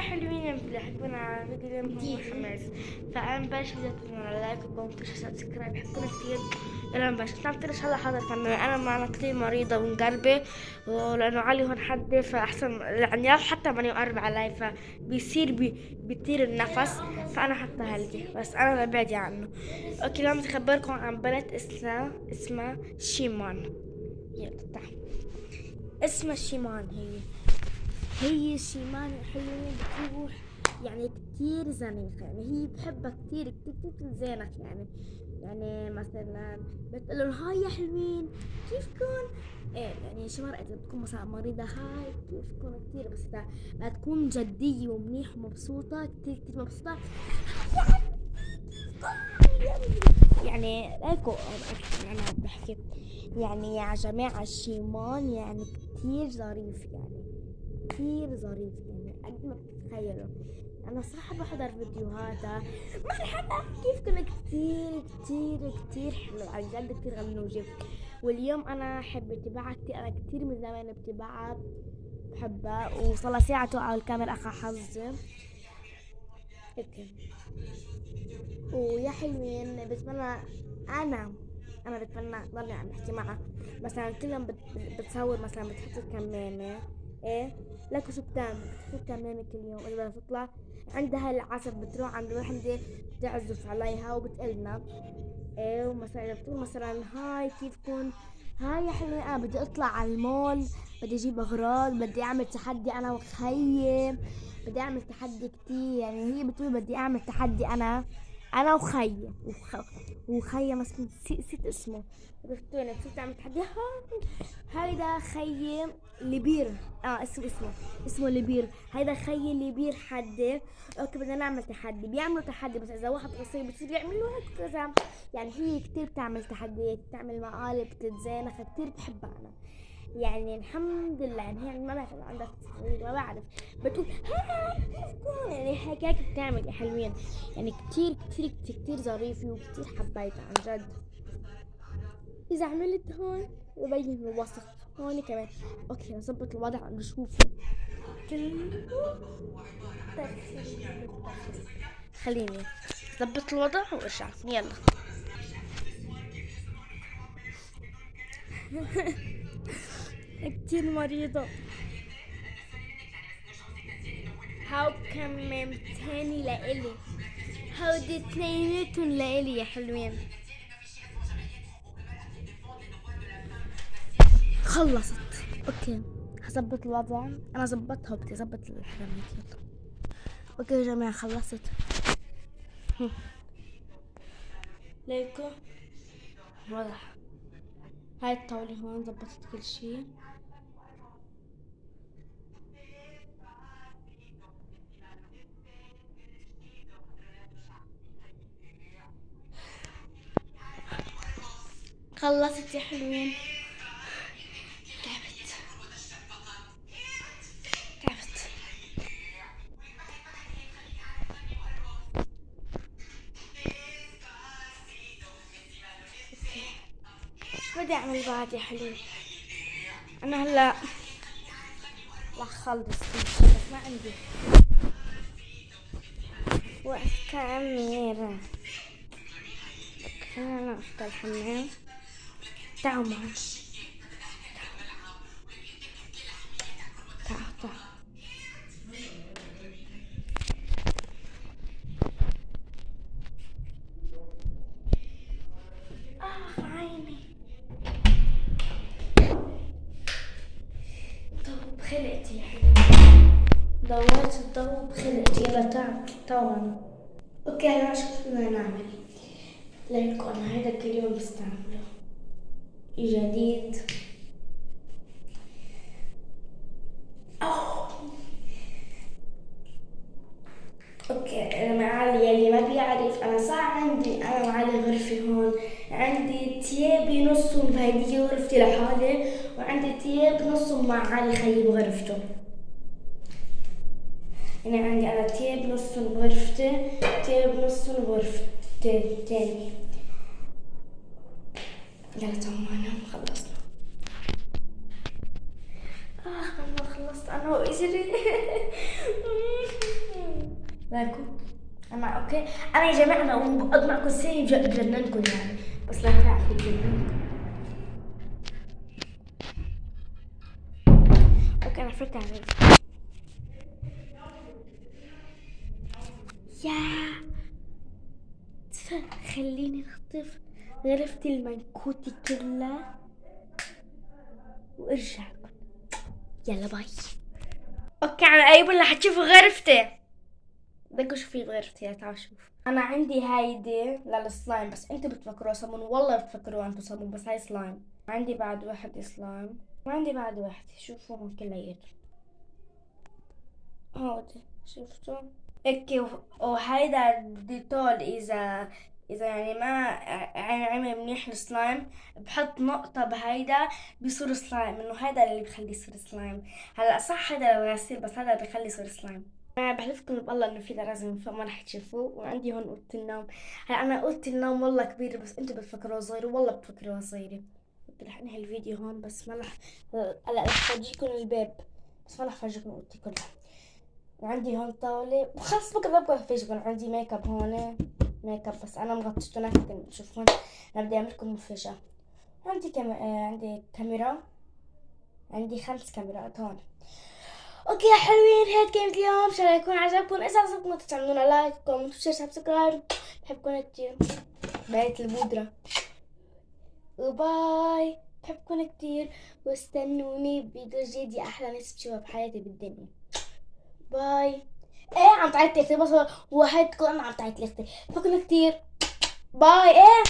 حلوين اللي يحبون على فيديو اليوم هم حماس. فأنا بلش بدي على لايك وكومنت وسبسكرايب يحبون كثير. يلا نبلش. تعرفش هلا حاضر كمان أنا كثير مريضة ومقلبة، ولأنه علي هون حدي فأحسن يعني حتى ماني مقرب علي فبيصير بيطير النفس، فأنا حتى هلدي بس أنا ببعدي عنه. أوكي لازم أخبركم عن بنت اسمها شيمان. يلا تعال. اسمها شيمان. هي شيمان حلوة بتروح يعني كتير زنيخة، يعني هي بحبها كتير زينك يعني مثلا بتقولن هاي يا حلوين كيفكن. ايه يعني شي مرة اذا بتكون مثلا مريضة هاي كيفكن كتير، بس اذا بتكون جدية ومنيح ومبسوطة كتير مبسوطة يعني ليكو اكثر. انا بحكي يعني يا جماعة شيمان يعني كتير ظريف، يعني كتير ظريف يعني قد ما بتتخيلوا. انا صراحة بحضر فيديوهاتها مرحبا كيفكم، كتير حلو عن جد، كتير غنوجة. واليوم انا حبيت اتبعها انا كتير من زمان بتبعها بحبها، وصلها ساعة توقع الكاميرا اخا حظي هيك. ويا حلوين بتمنى انا بتمنى ضلني عم بحكي معها مثلا كل يوم بتصور مثلا بتحط الكمامة. ايه لك شو بتعمل؟ بتحط الكمامة كل يوم اذا بدها تطلع عندها العصر بتروح عند وحدة بتعزف عليها وبتقلنا. ايه ومثلا بتقول مثلا هاي كيفكن، هاي يا حلوين انا بدي اطلع على المول، بدي اجيب اغراض، بدي اعمل تحدي انا وخيي، بدي اعمل تحدي كتير. يعني هي بتقول بدي اعمل تحدي انا وخيي وخيي مثلا نسيت اسمه. عرفتوني بصير تعمل تحدي هيدا خيي لبير. اسمه لبير. هيدا خيي لبير حدي. اوكي بدنا نعمل تحدي، بيعملوا تحدي بس اذا واحد قصير بتصير يعملوا هيك كذا. يعني هي كتير بتعمل تحديات، بتعمل مقالب، بتتزانخ كتير بحبها انا. يعني الحمد لله يعني هي ما بعرف عندها ما بعرف بتقول كيفكم يعني هيك بتعمل يا حلوين. يعني كتير ظريفة وكتير حبيتها عن جد. إذا عملت هون ببين الوصف هون كمان. أوكي نظبط الوضع نشوفه. خليني ظبط الوضع وارجع يلا. كتير مريضة. هاو كممتاني لإلي، هودي اثنيناتن لإلي يا حلوين. خلصت. اوكي هظبط الوضع، انا ظبطتها وبدي اظبط الحرامات. يلا اوكي يا جماعة خلصت. ليكو واضح. هاي الطاولة هون ظبطت كل شي. خلصت يا حلوين. تعبت. شو بدي اعمل بعد يا حلوين؟ انا هلا رح اخلص بس ما عندي وقت كاميرا. خلينا نفتح الحمام. تعالوا معي. تعالوا عيني طب خلقتي يا حبيبي، دورت الضوء بخلقتي. يلا تعالوا معنا. اوكي هلا شو بدنا نعمل؟ ليكو انا هيدا كل يوم بستعمله جديد. اوكي انا علي يلي ما بيعرف انا صار عندي انا وعلي غرفة هون. عندي تيابي نصهم بهيدي غرفتي لحالي، وعندي تياب نصهم مع علي خيي بغرفته. يعني عندي انا تياب نصهم بغرفتي، تياب نصهم بغرفتي التاني. يلا تمام خلصنا. والله خلصت انا واجري. بالكم انا اوكي. انا يا جماعه انا اضمعكم سيري بجننكم يعني، بس لا تعرفوا بجننكم. اوكي انا فكرت على يا خليني اخطف غرفة المنكوتي كلها وارجع. يلا باي. اوكي على ايوب اللي حتشوفوا غرفتي. بدكوا شوفي غرفتي، تعالوا شوف. انا عندي هايدي للسلايم، بس انتوا بتفكروها صابون، والله بتفكروها انتوا صابون، بس هاي سلايم. عندي بعد واحد سلايم، وعندي بعد واحد، شوفوهم كلياتهم هودي، شفتوا هيك. وهيدا ديتول اذا يعني ما عمل منيح السلايم، بحط نقطة بهيدا بيصير سلايم، انه هيدا اللي بخليه يصير سلايم. هلا صح هيدا الغسيل، بس هذا بخلي يصير سلايم. انا بحلفكم بالله انه في لازم فما رح تشوفوه. وعندي هون اوضه النوم. هلا انا اوضه النوم والله كبيره، بس انتوا بتفكروها صغيره، والله بتفكروها صغيره. رح انهي الفيديو هون، بس ما رح. هلا رح افرجيكم الباب، بس ما رح افرجيكم اوضتي كلها. وعندي هون طاولة، وخلص بقرا افرجيكم. عندي ميك اب هون، ميك اب بس انا مغطشته، لكن تشوفون انا بدي اعملكم مفاجأة. عندي كاميرا، عندي 5 كاميرات هون. اوكي يا حلوين، هيك كانت اليوم. ان شاء الله يكون عجبكم. اذا عجبكم لا تعملونا لايك كومنت وشير سبسكرايب. بحبكم كتير. بقيت البودرة. وباي. بحبكم كتير، واستنوني بفيديو جديد يا احلى ناس بتشوفها بحياتي بالدنيا. باي. ايه عم تعيط لي بس وحياتكم انا عم تعيط لي. بحبكم كتير. باي. ايه